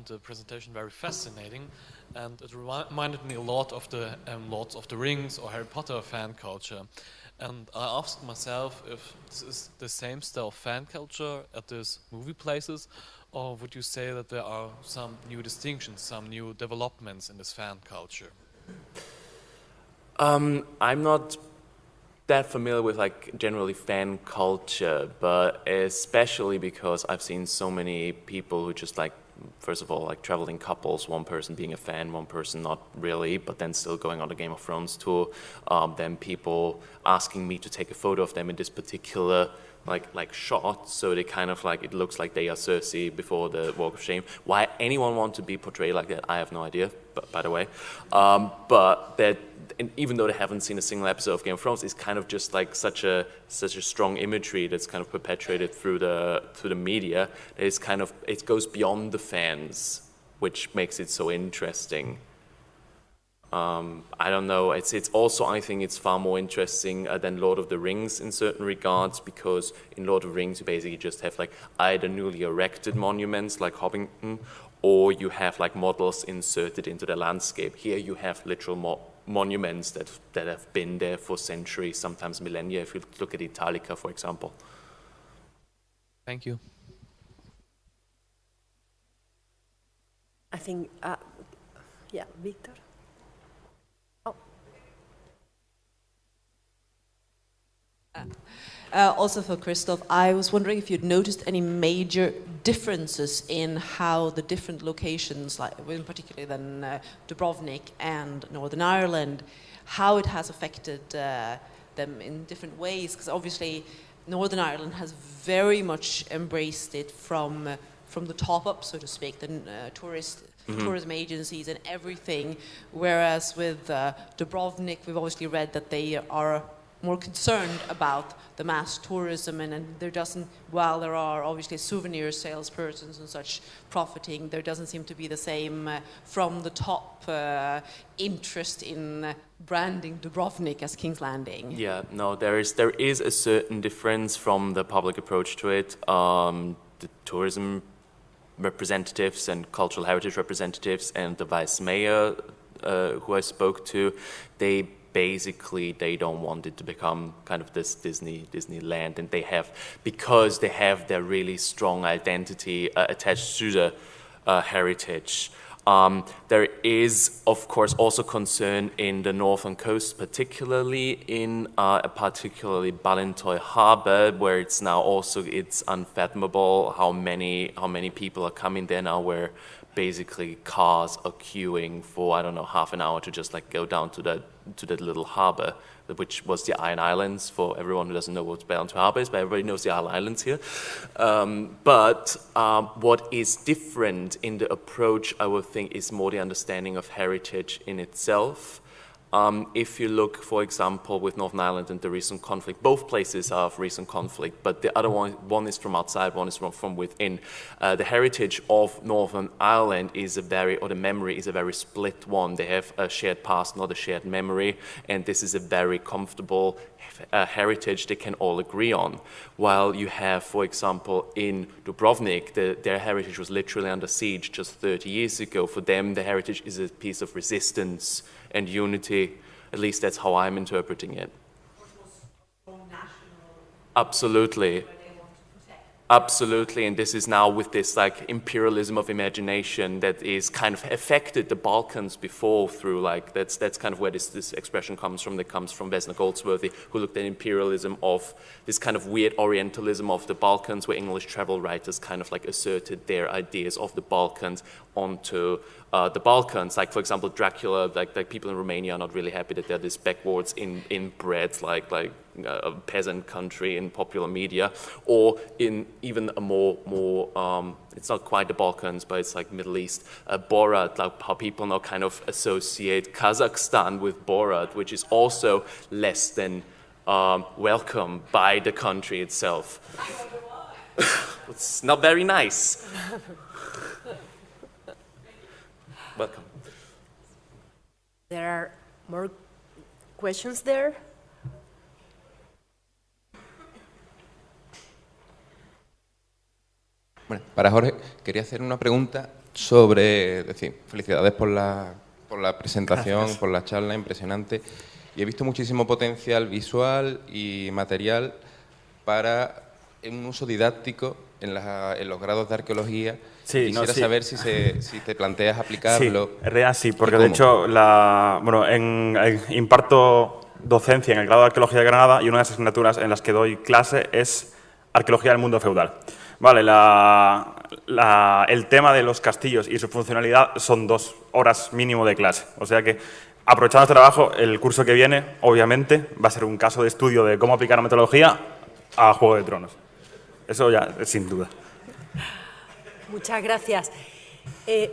the presentation very fascinating, and it reminded me a lot of the Lords of the Rings or Harry Potter fan culture. And I asked myself if this is the same style of fan culture at these movie places, or would you say that there are some new distinctions, some new developments in this fan culture? I'm not that familiar with generally fan culture, but especially because I've seen so many people who just first of all traveling couples, one person being a fan, one person not really, but then still going on a Game of Thrones tour, then people asking me to take a photo of them in this particular shot, so they kind of it looks like they are Cersei before the Walk of Shame. Why anyone want to be portrayed like that, I have no idea, but by the way. But that, and even though they haven't seen a single episode of Game of Thrones, it's kind of just such a strong imagery that's kind of perpetuated through the media. It goes beyond the fans, which makes it so interesting. I don't know. It's also, I think it's far more interesting than Lord of the Rings in certain regards, because in Lord of the Rings you basically just have either newly erected monuments like Hobbiton, or you have models inserted into the landscape. Here you have literal monuments that have been there for centuries, sometimes millennia. If you look at Italica, for example. Thank you. I think, yeah, Victor. Also for Christoph, I was wondering if you'd noticed any major differences in how the different locations, in particular then Dubrovnik and Northern Ireland, how it has affected them in different ways, because obviously Northern Ireland has very much embraced it from from the top up, so to speak, the tourism agencies and everything. Whereas with Dubrovnik, we've obviously read that they are more concerned about the mass tourism, and there doesn't, while there are obviously souvenir salespersons and such profiting, there doesn't seem to be the same from the top interest in branding Dubrovnik as King's Landing. Yeah, no, there is a certain difference from the public approach to it. The tourism representatives and cultural heritage representatives and the vice mayor who I spoke to, they don't want it to become kind of this Disneyland, and because they have their really strong identity attached to the heritage. There is, of course, also concern in the northern coast, particularly in particularly Balintoi Harbor, where it's unfathomable how many people are coming there now, where basically cars are queuing for, I don't know, half an hour to just like go down to that little harbor, which was the Iron Islands. For everyone who doesn't know what Balintoi Harbor is, but everybody knows the Iron Islands here. But what is different in the approach, I would think, is more the understanding of heritage in itself. If you look, for example, with Northern Ireland and the recent conflict, both places are of recent conflict, but the other one is from outside, one is from within. The heritage of Northern Ireland the memory is a very split one. They have a shared past, not a shared memory, and this is a very comfortable heritage they can all agree on. While you have, for example, in Dubrovnik, their heritage was literally under siege just 30 years ago. For them, the heritage is a piece of resistance and unity. At least that's how I'm interpreting it. Absolutely. Absolutely, and this is now with this like imperialism of imagination that is kind of affected the Balkans before through like, that's kind of where this expression comes from, that comes from Vesna Goldsworthy, who looked at imperialism of this kind of weird Orientalism of the Balkans, where English travel writers kind of like asserted their ideas of the Balkans onto the Balkans. Like, for example, Dracula, like people in Romania are not really happy that they're this backwards inbred, like a peasant country in popular media, or in even a more it's not quite the Balkans, but it's like Middle East, Borat, like how people now kind of associate Kazakhstan with Borat, which is also less than welcome by the country itself. It's not very nice. Welcome. There are more questions there. Bueno, para Jorge, quería hacer una pregunta sobre, es decir, felicidades por la presentación, Gracias. por la charla, impresionante. Y he visto muchísimo potencial visual y material para un uso didáctico en los grados de arqueología. Sí, Quisiera saber si te planteas aplicarlo. Sí, en realidad sí, porque ¿Y de cómo? hecho, imparto docencia en el grado de Arqueología de Granada, y una de las asignaturas en las que doy clase es Arqueología del mundo feudal. Vale, el tema de los castillos y su funcionalidad son 2 horas mínimo de clase. O sea que, aprovechando este trabajo, el curso que viene, obviamente, va a ser un caso de estudio de cómo aplicar la metodología a Juego de Tronos. Eso ya, sin duda. Muchas gracias.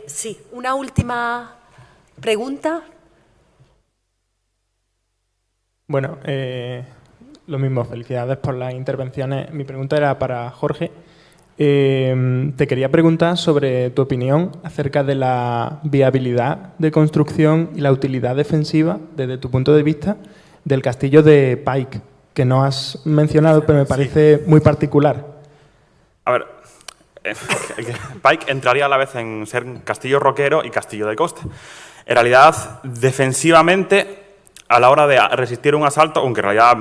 Sí, una última pregunta. Bueno, lo mismo, felicidades por las intervenciones. Mi pregunta era para Jorge. Te quería preguntar sobre tu opinión acerca de la viabilidad de construcción y la utilidad defensiva, desde tu punto de vista, del castillo de Pike, que no has mencionado, pero me parece muy particular. A ver, Pike entraría a la vez en ser castillo roquero y castillo de costa. En realidad, defensivamente, a la hora de resistir un asalto, aunque en realidad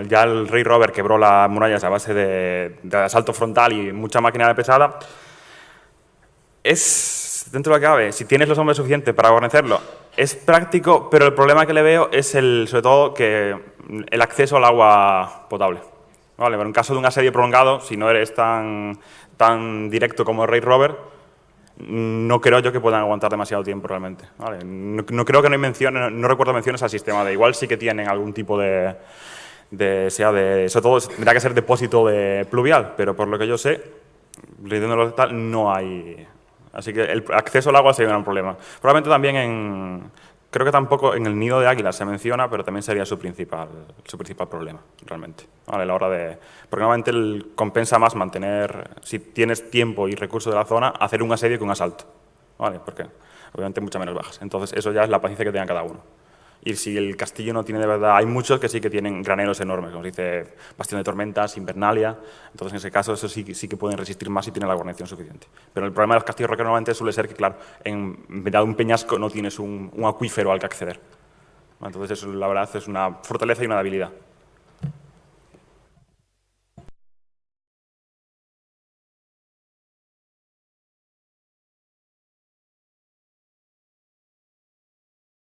ya el rey Robert quebró las murallas a base de asalto frontal y mucha maquinaria pesada, es, dentro de lo que cabe, si tienes los hombres suficientes para guarnecerlo, es práctico, pero el problema que le veo es sobre todo el acceso al agua potable. Vale, pero en caso de un asedio prolongado, si no eres tan directo como el rey Robert, no creo yo que puedan aguantar demasiado tiempo realmente. Vale, no creo que no recuerdo menciones al sistema de igual sí que tienen algún tipo sobre todo tendrá que ser depósito de pluvial, pero por lo que yo sé, leyéndolo tal, no hay. Así que el acceso al agua sería un gran problema. Probablemente también creo que tampoco en el nido de águilas se menciona, pero también sería su principal problema, realmente. ¿Vale? A la hora de, porque normalmente compensa más mantener, si tienes tiempo y recursos de la zona, hacer un asedio que un asalto. ¿Vale? Porque obviamente muchas menos bajas. Entonces eso ya es la paciencia que tenga cada uno. Y si el castillo no tiene de verdad, hay muchos que sí que tienen graneros enormes, como se dice, Bastión de Tormentas, Invernalia. Entonces, en ese caso, eso sí que pueden resistir más y tienen la guarnición suficiente. Pero el problema de los castillos roqueros normalmente suele ser que, claro, en mitad de un peñasco no tienes un acuífero al que acceder. Entonces, eso la verdad es una fortaleza y una debilidad.